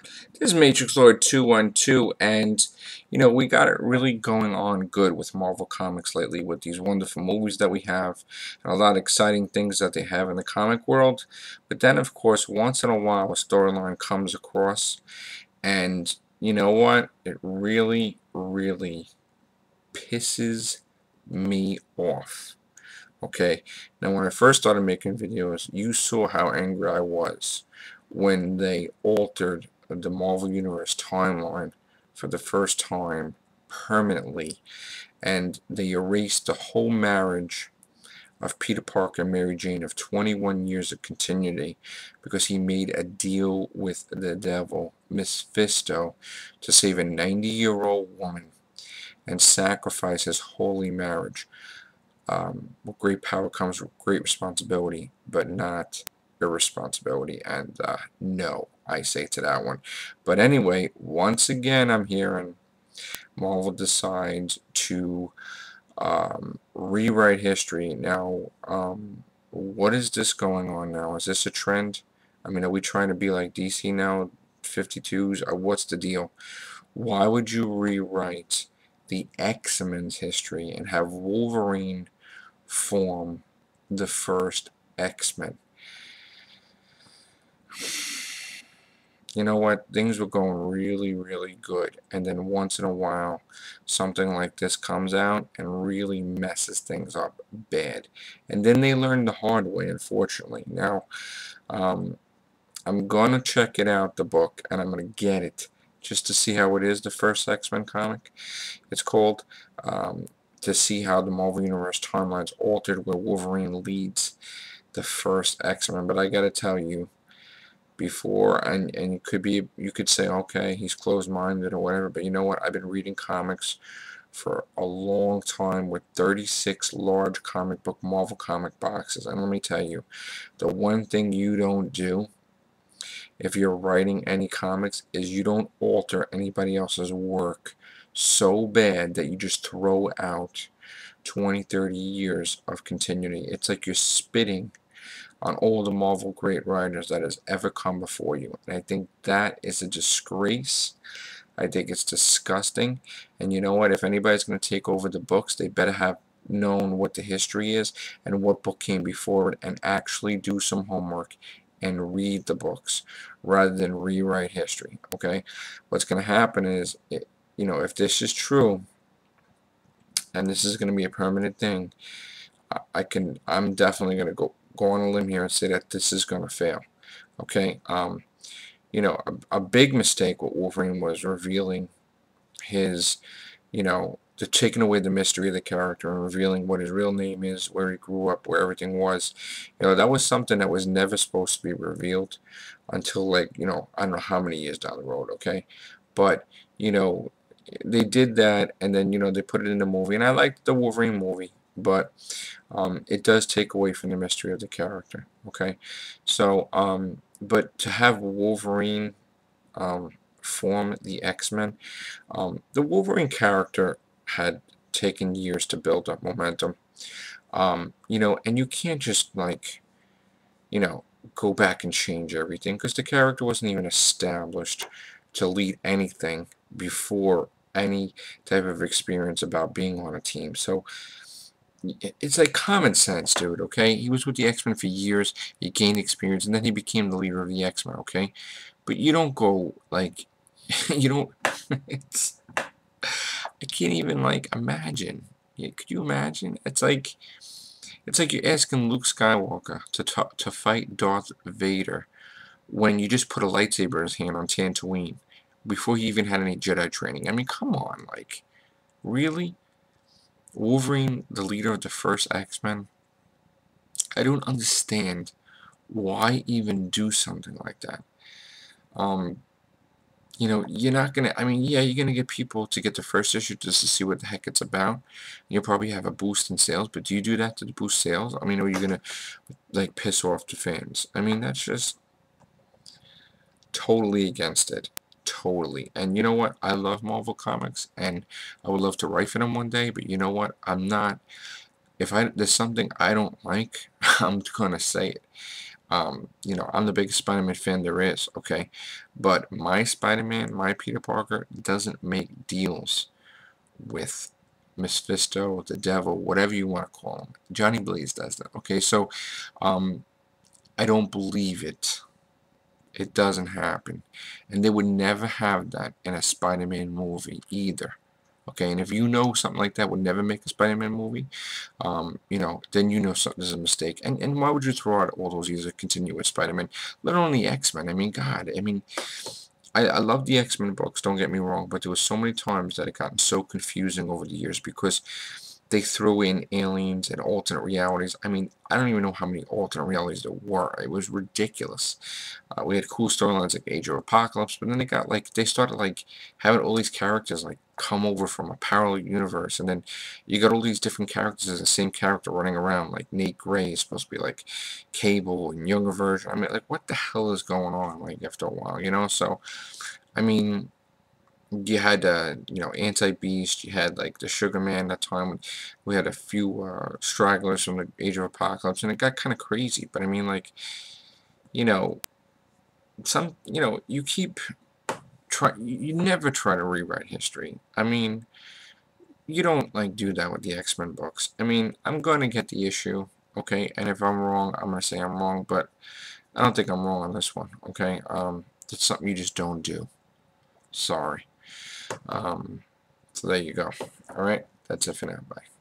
This is Matrix Lord 212, and we got it really going on good with Marvel Comics lately with these wonderful movies that we have and a lot of exciting things that they have in the comic world. But then, of course, once in a while, a storyline comes across, and you know what? It really, really pisses me off. Okay, now when I first started making videos, you saw how angry I was when they altered the Marvel Universe timeline for the first time permanently, and they erased the whole marriage of Peter Parker and Mary Jane of 21 years of continuity because he made a deal with the devil, Mephisto, to save a 90-year-old woman and sacrifice his holy marriage. With great power comes with great responsibility, but not irresponsibility. And no, I say to that one. But anyway, once again, I'm hearing Marvel decides to rewrite history. Now, what is this going on now? Is this a trend? I mean, are we trying to be like DC now? 52s? What's the deal? Why would you rewrite the X-Men's history and have Wolverine form the first X-Men? You know what? Things were going really, really good, and then once in a while, something like this comes out and really messes things up bad. And then they learn the hard way, unfortunately. Now, um, I'm gonna check it out, the book, and I'm gonna get it just to see how it is, the first X-Men comic. It's called, to see how the Marvel Universe timeline's altered, where Wolverine leads the first X-Men. But I gotta tell you, before, and you could say, okay, he's closed-minded or whatever, but you know what? I've been reading comics for a long time with 36 large comic book Marvel comic boxes, and let me tell you, the one thing you don't do if you're writing any comics is you don't alter anybody else's work so bad that you just throw out 20-30 years of continuity. It's like you're spitting on all the Marvel great writers that has ever come before you. And I think that is a disgrace. I think it's disgusting. And you know what? If anybody's going to take over the books, they better have known what the history is and what book came before it and actually do some homework and read the books rather than rewrite history. Okay? What's going to happen is, if this is true and this is going to be a permanent thing, I'm definitely going to go on a limb here and say that this is going to fail. Okay, a big mistake with Wolverine was revealing his, the taking away the mystery of the character and revealing what his real name is, where he grew up, where everything was. That was something that was never supposed to be revealed until, like, I don't know how many years down the road. Okay, but they did that, and then they put it in the movie, and I liked the Wolverine movie, but it does take away from the mystery of the character. Okay, so but to have Wolverine form the X-Men, the Wolverine character had taken years to build up momentum. And you can't just, like, go back and change everything, because the character wasn't even established to lead anything before any type of experience about being on a team. So it's like common sense, dude, okay? He was with the X-Men for years, he gained experience, and then he became the leader of the X-Men, okay? But you don't go, like, you don't, it's, I can't even, like, imagine. Yeah, could you imagine? It's like you're asking Luke Skywalker to fight Darth Vader when you just put a lightsaber in his hand on Tatooine before he even had any Jedi training. I mean, come on, like, really? Wolverine, the leader of the first X-Men? I don't understand why even do something like that. Um, you're not gonna, I mean, yeah, you're gonna get people to get the first issue just to see what the heck it's about. You'll probably have a boost in sales, but do you do that to boost sales? I mean, are you gonna, like, piss off the fans? I mean, that's just totally against it. Totally. And you know what? I love Marvel Comics, and I would love to write for them one day, but you know what? I'm not, if there's something I don't like, I'm gonna say it. You know, I'm the biggest Spider-Man fan there is, okay? But my Spider-Man, my Peter Parker, doesn't make deals with Mephisto, the devil, whatever you want to call him. Johnny Blaze does that, okay? So, um, I don't believe it. It doesn't happen. And they would never have that in a Spider-Man movie either. Okay, and if you know something like that would never make a Spider-Man movie, you know, then you know something is a mistake. And why would you throw out all those years of continuous Spider-Man? Let alone the X-Men. I mean, God, I mean, I love the X-Men books, don't get me wrong, but there was so many times that it gotten so confusing over the years because they threw in aliens and alternate realities. I mean, I don't even know how many alternate realities there were. It was ridiculous. We had cool storylines like Age of Apocalypse, but then they got like they started like having all these characters like come over from a parallel universe, and then you got all these different characters as the same character running around. Like Nate Gray is supposed to be like Cable and younger version. I mean, like what the hell is going on? Like after a while, you know? So I mean, you had you know, Anti-Beast, you had like the Sugar Man that time when we had a few stragglers from the Age of Apocalypse, and it got kind of crazy. But I mean, like, you know, you know, you keep you never try to rewrite history. I mean, you don't like do that with the X-Men books. I mean, I'm gonna get the issue, okay, and if I'm wrong, I'm gonna say I'm wrong, but I don't think I'm wrong on this one, okay. It's something you just don't do. Sorry. So there you go. All right, that's it for now. Bye.